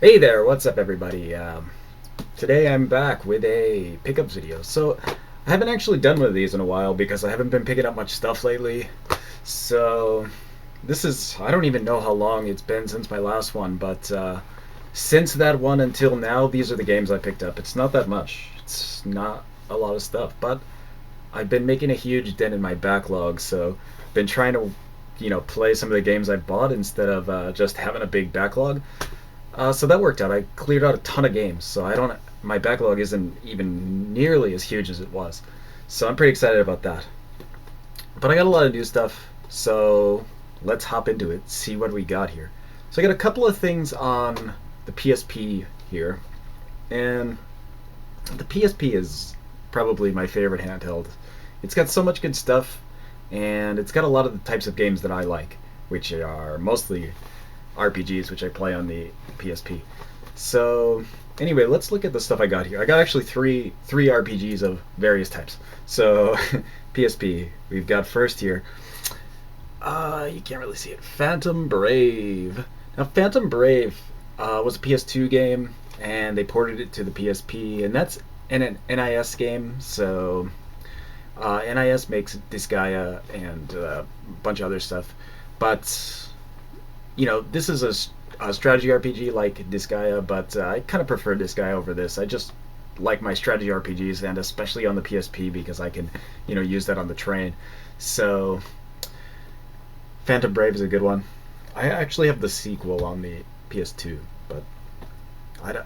Hey there, what's up everybody? Today I'm back with a pickups video. So I haven't actually done one of these in a while because I haven't been picking up much stuff lately. So I don't even know how long it's been since my last one, but since that one until now, these are the games I picked up. It's not that much. It's not a lot of stuff, but I've been making a huge dent in my backlog, so I've been trying to, play some of the games I bought instead of just having a big backlog. So that worked out. I cleared out a ton of games, so I don't. My backlog isn't even nearly as huge as it was. So I'm pretty excited about that. But I got a lot of new stuff, so let's hop into it. See what we got here. So I got a couple of things on the PSP here, and the PSP is probably my favorite handheld. It's got so much good stuff, and it's got a lot of the types of games that I like, which are mostly RPGs, which I play on the PSP. So anyway, let's look at the stuff I got here. I got actually three RPGs of various types. So PSP, we've got first here. You can't really see it. Phantom Brave. Now Phantom Brave was a PS2 game, and they ported it to the PSP, and that's an NIS game. So NIS makes Disgaea and a bunch of other stuff, but this is a strategy RPG like Disgaea, but I kind of prefer Disgaea over this. I just like my strategy RPGs, and especially on the PSP because I can, use that on the train. So, Phantom Brave is a good one. I actually have the sequel on the PS2, but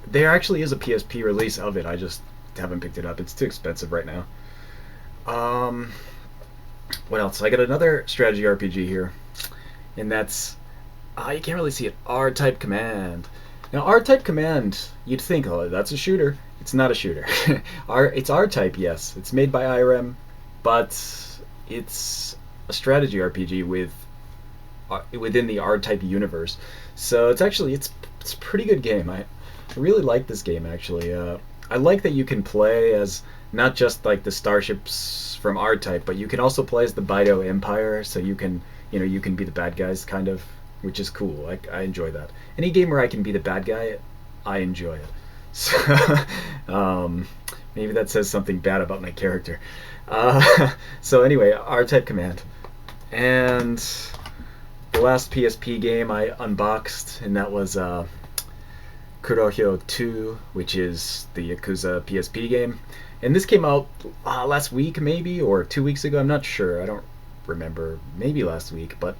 there actually is a PSP release of it. I just haven't picked it up. It's too expensive right now. What else? I got another strategy RPG here, and that's you can't really see it. R-Type Command. Now, R-Type Command, you'd think, oh, that's a shooter. It's not a shooter. It's R-Type, yes. It's made by IRM, but it's a strategy RPG within the R-Type universe. So it's a pretty good game. I really like this game, actually. I like that you can play as not just like the starships from R-Type, but you can also play as the Baido Empire, so you can be the bad guys, kind of, which is cool. I enjoy that. Any game where I can be the bad guy, I enjoy it. So maybe that says something bad about my character. So anyway, R-Type Command. And the last PSP game I unboxed, and that was Kurohyo 2, which is the Yakuza PSP game. And this came out last week, maybe, or 2 weeks ago. I'm not sure. I don't remember. Maybe last week, but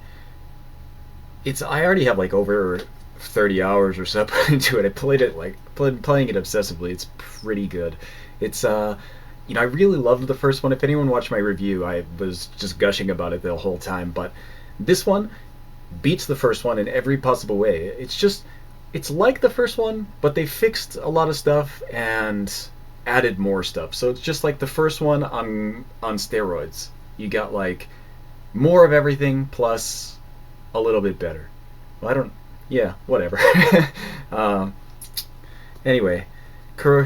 I already have like over 30 hours or so put into it. I played it playing it obsessively. It's pretty good. It's I really loved the first one. If anyone watched my review, I was just gushing about it the whole time, but this one beats the first one in every possible way. It's like the first one, but they fixed a lot of stuff and added more stuff. So it's just like the first one on steroids. You got like more of everything plus a little bit better. Well, yeah, whatever. Anyway, I'll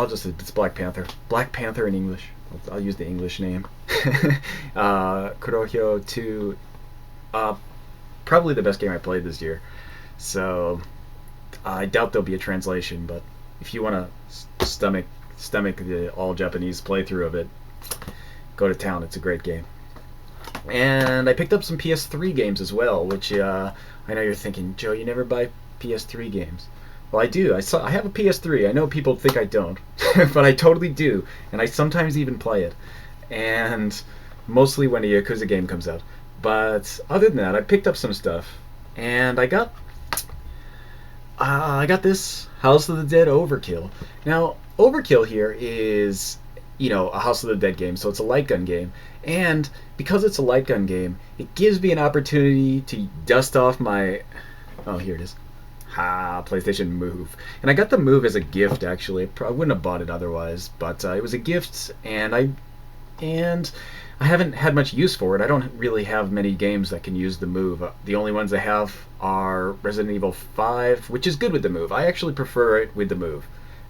just say it's Black Panther. Black Panther in English. I'll use the English name. Kurohyo 2, probably the best game I played this year. So I doubt there'll be a translation, but if you want to stomach the all Japanese playthrough of it, go to town. It's a great game. And I picked up some PS3 games as well, which I know you're thinking, Joe, you never buy PS3 games. Well, I do. I have a PS3. I know people think I don't, but I totally do, and I sometimes even play it, and mostly when a Yakuza game comes out. But other than that, I picked up some stuff, and I got this House of the Dead Overkill. Now, Overkill here is a House of the Dead game, so it's a light gun game. And because it's a light gun game, it gives me an opportunity to dust off my... Oh, here it is. PlayStation Move. And I got the Move as a gift, actually. I wouldn't have bought it otherwise, but it was a gift, and I haven't had much use for it. I don't really have many games that can use the Move. The only ones I have are Resident Evil 5, which is good with the Move. I actually prefer it with the Move.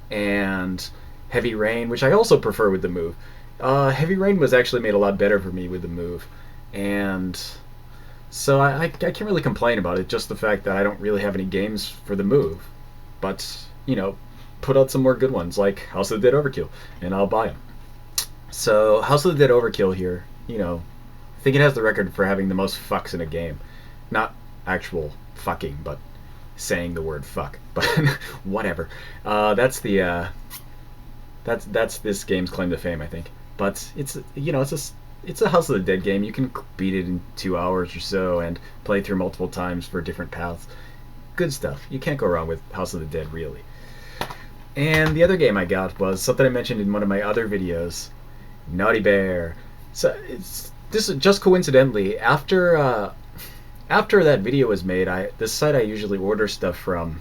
And Heavy Rain, which I also prefer with the Move. Heavy Rain was actually made a lot better for me with the Move. And So I can't really complain about it. Just the fact that I don't really have any games for the Move, but put out some more good ones like House of the Dead Overkill, and I'll buy them. So House of the Dead Overkill here, I think it has the record for having the most fucks in a game. Not actual fucking, but saying the word fuck. But whatever. That's this game's claim to fame, I think. But it's a House of the Dead game. You can beat it in 2 hours or so and play through multiple times for different paths. Good stuff. You can't go wrong with House of the Dead, really. And the other game I got was something I mentioned in one of my other videos, Naughty Bear. So this is just coincidentally after that video was made. This site I usually order stuff from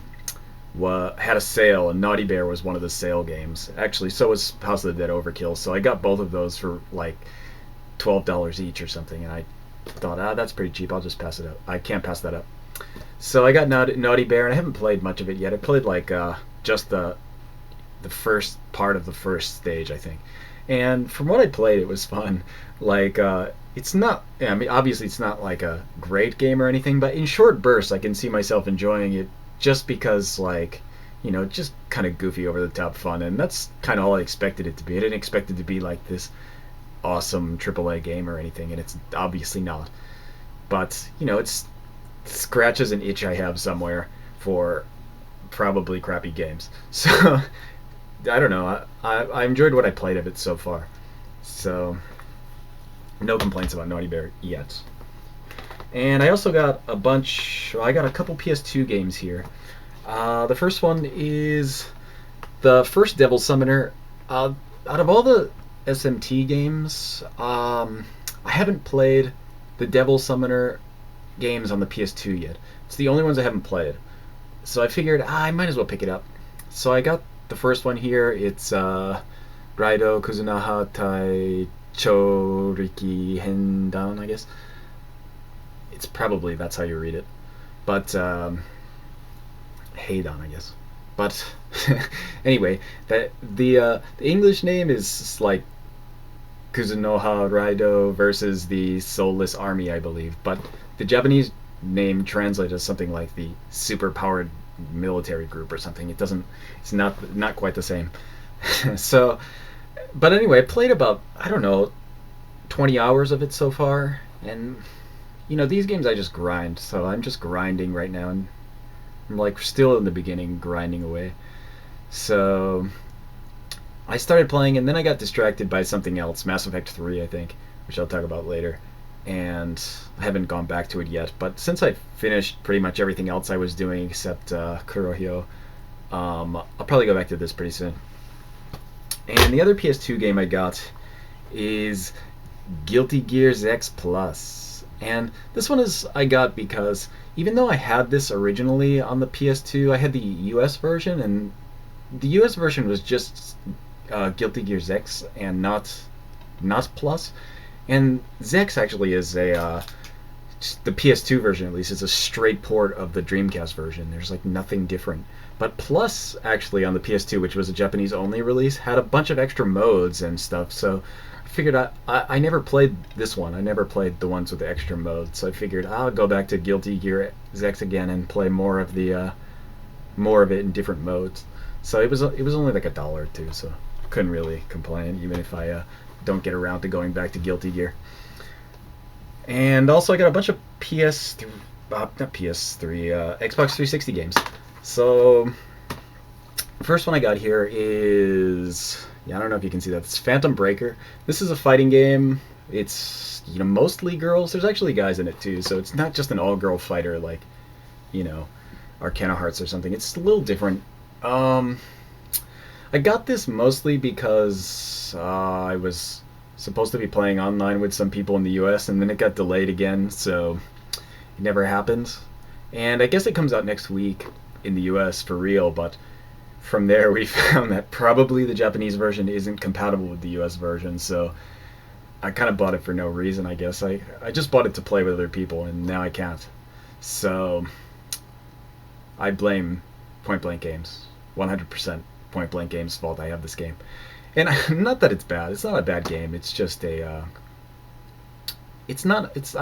had a sale, and Naughty Bear was one of the sale games. Actually, so was House of the Dead Overkill. So I got both of those for like $12 each or something, and I thought, that's pretty cheap. I'll just pass it up. I can't pass that up. So I got Naughty Bear, and I haven't played much of it yet. I played like just the first part of the first stage, I think. And from what I played, it was fun. Like, it's not, I mean, obviously it's not like a great game or anything, but in short bursts, I can see myself enjoying it just because, like, just kind of goofy, over the top fun. And that's kind of all I expected it to be. I didn't expect it to be like this awesome AAA game or anything, and it's obviously not. But, it scratches an itch I have somewhere for probably crappy games. So I don't know. I enjoyed what I played of it so far. So no complaints about Naughty Bear yet. And I also got I got a couple PS2 games here. The first one is the first Devil Summoner. Out of all the SMT games, I haven't played the Devil Summoner games on the PS2 yet. It's the only ones I haven't played. So I figured I might as well pick it up. So I got the first one here. It's Raido Kuzunaha Tai Choriki Hendan, I guess. It's probably, that's how you read it. But Heidan, I guess. But anyway, the English name is like Kuzunoha Raido versus the Soulless Army, I believe. But the Japanese name translates as something like the super-powered military group or something. It's not quite the same. So, but anyway, I played about, I don't know, 20 hours of it so far, and these games I just grind, so I'm just grinding right now, and I'm like still in the beginning, grinding away. So I started playing, and then I got distracted by something else, Mass Effect 3, I think, which I'll talk about later. And I haven't gone back to it yet, but since I finished pretty much everything else I was doing except Kurohyo, I'll probably go back to this pretty soon. And the other PS2 game I got is Guilty Gear X Plus. And this one I got because even though I had this originally on the PS2, I had the US version, and the US version was just Guilty Gear X and not Plus. And Zex actually is the PS2 version, at least, is a straight port of the Dreamcast version. There's like nothing different. But Plus, actually, on the PS2, which was a Japanese only release, had a bunch of extra modes and stuff. So I figured I never played this one. I never played the ones with the extra modes. So I figured I'll go back to Guilty Gear Zex again and play more of it in different modes. So it was only like $1 or $2, so couldn't really complain, even if I don't get around to going back to Guilty Gear. And also I got a bunch of Xbox 360 games. So the first one I got here is, I don't know if you can see that, it's Phantom Breaker. This is a fighting game. It's mostly girls. There's actually guys in it too, so it's not just an all-girl fighter like Arcana Hearts or something. It's a little different. I got this mostly because I was supposed to be playing online with some people in the US, and then it got delayed again, so it never happened. And I guess it comes out next week in the US for real, but from there we found that probably the Japanese version isn't compatible with the US version, so I kind of bought it for no reason, I guess. I just bought it to play with other people, and now I can't. So I blame Point Blank Games. 100% Point Blank Games' fault I have this game. And not that it's bad. It's not a bad game. It's just I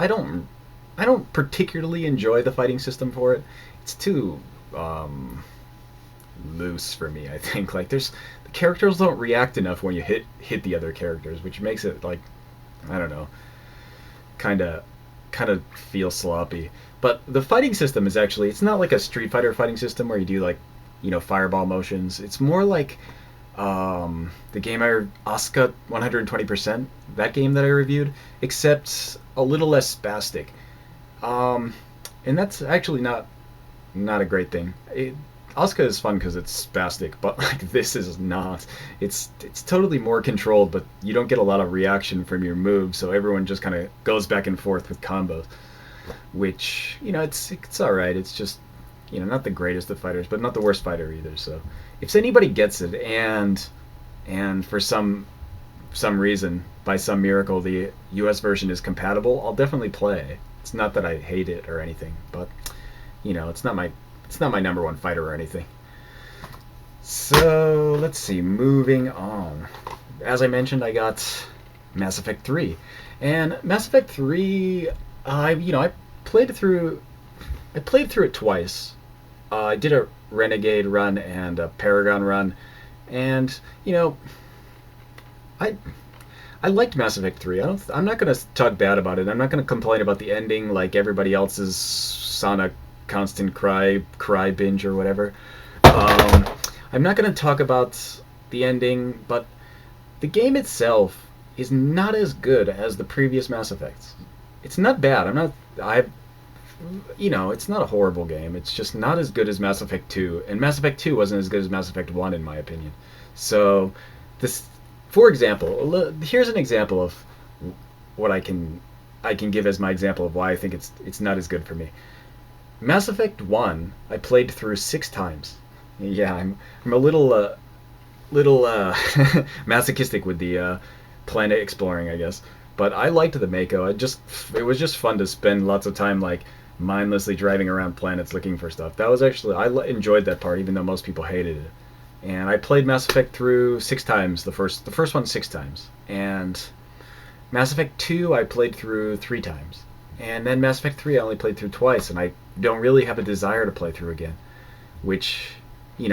don't I don't particularly enjoy the fighting system for it. It's too um, loose for me. I think like the characters don't react enough when you hit the other characters, which makes it like I don't know, kind of feel sloppy. But the fighting system is actually it's not like a Street Fighter fighting system where you do like fireball motions. It's more like the game Asuka 120%, that game that I reviewed, except a little less spastic. Um, and that's actually not a great thing. Asuka is fun because it's spastic, but like this is not. It's totally more controlled, but you don't get a lot of reaction from your moves, so everyone just kind of goes back and forth with combos, which it's all right. It's just not the greatest of fighters, but not the worst fighter either. So if anybody gets it and for some reason by some miracle the US version is compatible, I'll definitely play. It's not that I hate it or anything, but it's not my number one fighter or anything. So let's see. Moving on. As I mentioned, I got Mass Effect 3, and Mass Effect 3. I played through. I played through it twice. I did a Renegade run and a Paragon run, and I I liked Mass Effect 3. I'm not gonna talk bad about it. I'm not gonna complain about the ending like everybody else's on a constant cry binge or whatever. I'm not gonna talk about the ending, but the game itself is not as good as the previous Mass Effects. It's not bad. It's not a horrible game. It's just not as good as Mass Effect 2, and Mass Effect 2 wasn't as good as Mass Effect 1 in my opinion. So, for example, here's an example of what I can give as my example of why I think it's not as good for me. Mass Effect 1, I played through 6 times. Yeah, I'm a little masochistic with the planet exploring, I guess. But I liked the Mako. It was just fun to spend lots of time like mindlessly driving around planets looking for stuff. That was actually enjoyed that part, even though most people hated it. And I played Mass Effect through 6 times. The first one 6 times, and Mass Effect 2 I played through 3 times, and then Mass Effect 3 I only played through twice, and I don't really have a desire to play through again. Which, I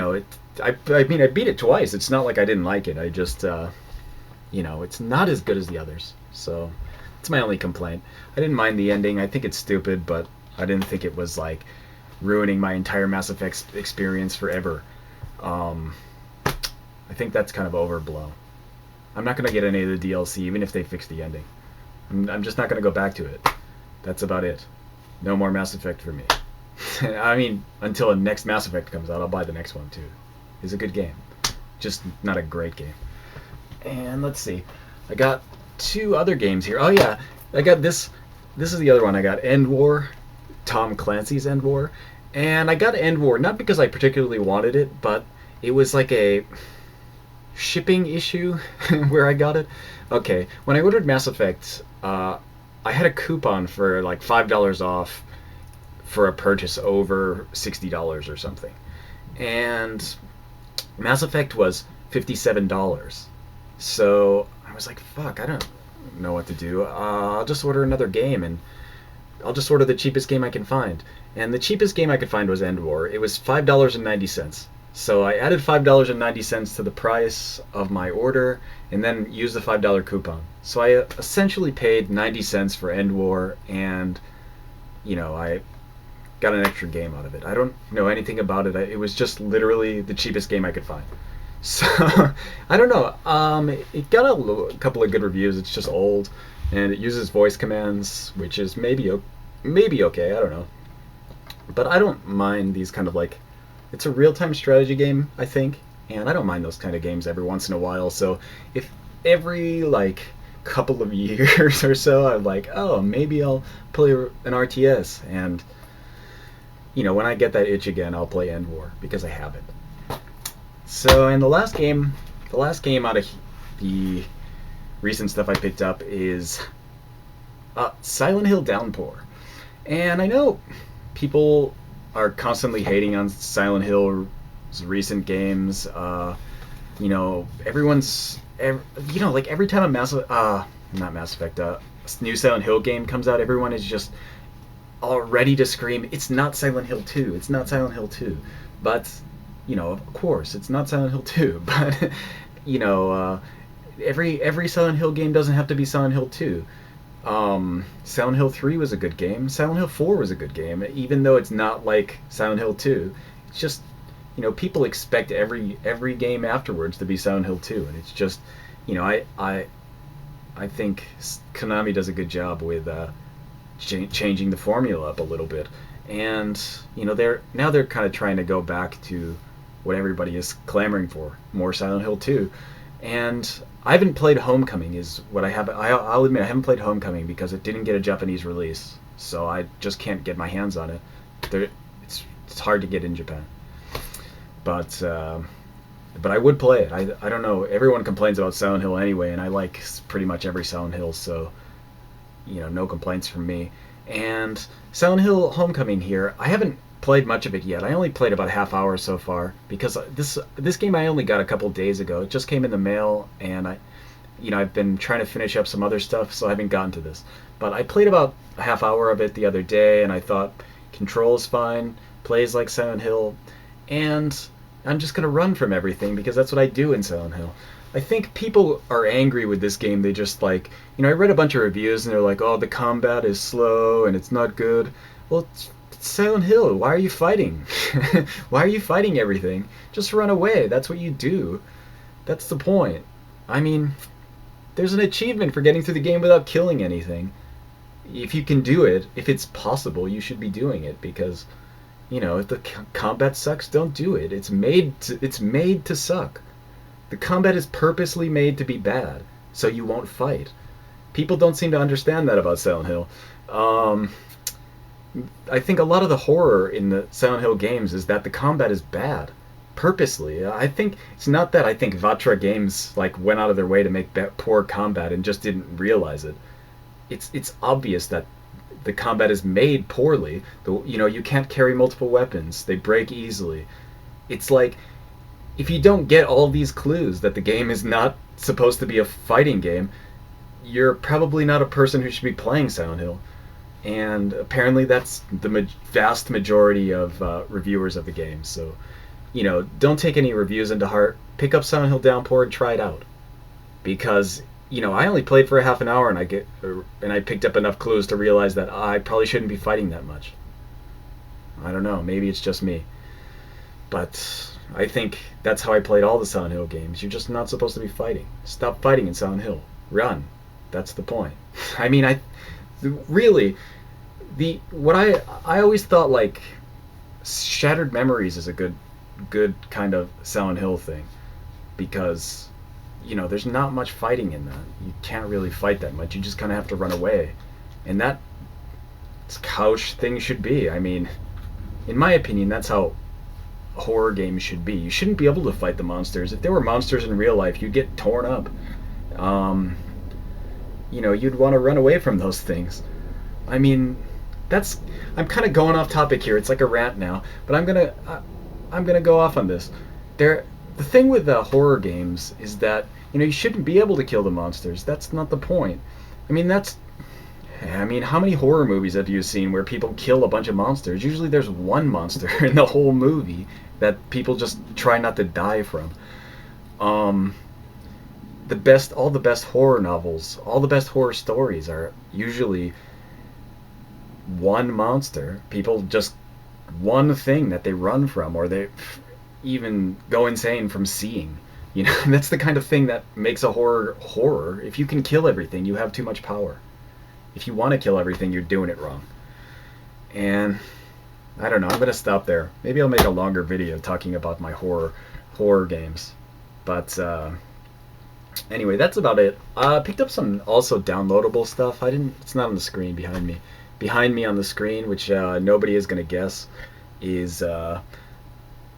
mean I beat it twice. It's not like I didn't like it. I just it's not as good as the others. So it's my only complaint. I didn't mind the ending. I think it's stupid, but I didn't think it was like ruining my entire Mass Effect experience forever. I think that's kind of overblown. I'm not going to get any of the DLC, even if they fix the ending. I'm just not going to go back to it. That's about it. No more Mass Effect for me. I mean, until the next Mass Effect comes out, I'll buy the next one too. It's a good game. Just not a great game. And let's see. I got 2 other games here. Oh yeah, I got this. This is the other one I got. End War. Tom Clancy's End War. And I got End War not because I particularly wanted it, but it was like a shipping issue where I got it. Okay, when I ordered Mass Effect, I had a coupon for like $5 off for a purchase over $60 or something. And Mass Effect was $57. So I was like, fuck, I don't know what to do. I'll just order another game, and I'll just order the cheapest game I can find. And the cheapest game I could find was End War. It was $5.90. So I added $5.90 to the price of my order, and then used the $5 coupon. So I essentially paid 90 cents for End War, and I got an extra game out of it. I don't know anything about it. It was just literally the cheapest game I could find. So I don't know. It got a couple of good reviews. It's just old, and it uses voice commands, which is maybe okay. I don't know, but I don't mind these kind of like. It's a real-time strategy game, I think, and I don't mind those kind of games every once in a while. So if every like couple of years or so I'm like, oh, maybe I'll play an RTS, and when I get that itch again, I'll play End War because I have it. So, and the last game out of the recent stuff I picked up is Silent Hill Downpour. And I know people are constantly hating on Silent Hill's recent games. Everyone's, like every time a new Silent Hill game comes out, everyone is just all ready to scream, it's not Silent Hill 2, it's not Silent Hill 2. But, of course, it's not Silent Hill 2. But, you know, every Silent Hill game doesn't have to be Silent Hill 2. Silent Hill 3 was a good game. Silent Hill 4 was a good game, even though it's not like Silent Hill 2. It's just, people expect every game afterwards to be Silent Hill 2, and it's just, I think Konami does a good job with changing the formula up a little bit, and they're kind of trying to go back to what everybody is clamoring for, more Silent Hill 2. And I haven't played Homecoming, is what I have. I'll admit I haven't played Homecoming because it didn't get a Japanese release, so I just can't get my hands on it. It's hard to get in Japan, but I would play it. I don't know. Everyone complains about Silent Hill anyway, and I like pretty much every Silent Hill, so no complaints from me. And Silent Hill Homecoming here, I haven't played much of it yet. I only played about a half hour so far because this game I only got a couple days ago. It just came in the mail, and I've been trying to finish up some other stuff, so I haven't gotten to this. But I played about a half hour of it the other day, and I thought controls fine, plays like Silent Hill, and I'm just gonna run from everything because that's what I do in Silent Hill. I think people are angry with this game. They just I read a bunch of reviews and they're like, oh, the combat is slow and it's not good. Well, it's Silent Hill. Why are you fighting? Why are you fighting everything? Just run away. That's what you do. That's the point. I mean, there's an achievement for getting through the game without killing anything. If you can do it, if it's possible, you should be doing it because, if the combat sucks, don't do it. It's made to suck. The combat is purposely made to be bad, so you won't fight. People don't seem to understand that about Silent Hill. I think a lot of the horror in the Silent Hill games is that the combat is bad, purposely. I think it's not that. I think Vatra Games went out of their way to make poor combat and just didn't realize it. It's obvious that the combat is made poorly. You can't carry multiple weapons. They break easily. It's like, if you don't get all these clues that the game is not supposed to be a fighting game, you're probably not a person who should be playing Silent Hill. And apparently that's the vast majority of reviewers of the game. So, don't take any reviews into heart. Pick up Silent Hill Downpour and try it out. Because, I only played for a half an hour and I picked up enough clues to realize that I probably shouldn't be fighting that much. I don't know. Maybe it's just me. But I think that's how I played all the Silent Hill games. You're just not supposed to be fighting. Stop fighting in Silent Hill. Run. That's the point. I mean, really, what I always thought Shattered Memories is a good kind of Silent Hill thing, because there's not much fighting in that. You can't really fight that much. You just kind of have to run away, and that's how things should be. I mean, in my opinion, that's how horror games should be. You shouldn't be able to fight the monsters. If there were monsters in real life, you'd get torn up. You'd want to run away from those things. I mean, I'm kind of going off topic here. It's like a rant now, but I'm gonna go off on this. The thing with horror games is that you shouldn't be able to kill the monsters. That's not the point. I mean, how many horror movies have you seen where people kill a bunch of monsters? Usually there's one monster in the whole movie that people just try not to die from. All the best horror novels, all the best horror stories are usually one monster. People just one thing that they run from, or they even go insane from seeing. That's the kind of thing that makes a horror. If you can kill everything, you have too much power. If you want to kill everything, you're doing it wrong. And I don't know, I'm going to stop there. Maybe I'll make a longer video talking about my horror games. But anyway, that's about it. I picked up some also downloadable stuff. It's not on the screen behind me. Behind me on the screen, which nobody is going to guess, is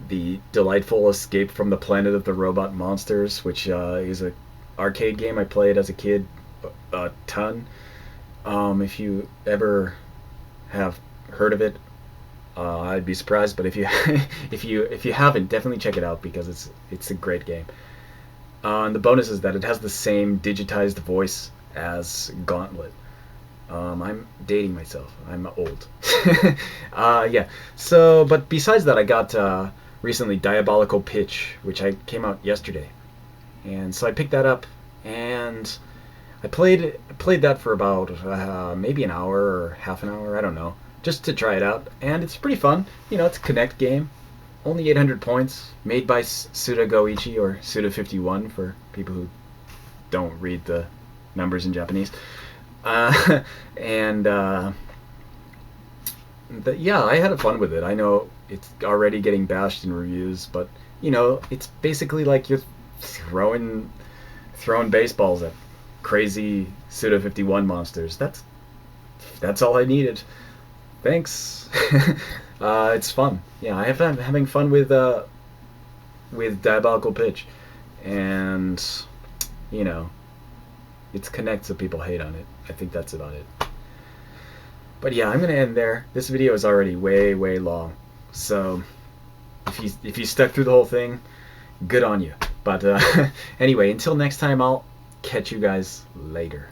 the delightful Escape from the Planet of the Robot Monsters, which is an arcade game I played as a kid a ton. If you ever have heard of it, I'd be surprised. But if you if you haven't, definitely check it out because it's a great game. And the bonus is that it has the same digitized voice as Gauntlet. I'm dating myself. I'm old. Yeah. So, but besides that, I got recently Diabolical Pitch, which I came out yesterday, and so I picked that up, and I played that for about maybe an hour or half an hour. I don't know, just to try it out, and it's pretty fun. You know, it's a Connect game. Only 800 points, made by Suda Goichi, or Suda51 for people who don't read the numbers in Japanese. Uh, and yeah, I had fun with it. I know it's already getting bashed in reviews, but you know, it's basically like you're throwing baseballs at crazy Suda51 monsters. That's all I needed. Thanks. It's fun. Yeah, I'm having fun with Diabolical Pitch, and you know, it's Connect, so people hate on it. I think that's about it. But yeah, I'm gonna end there. This video is already way long, so if you stuck through the whole thing, good on you. But anyway, until next time, I'll catch you guys later.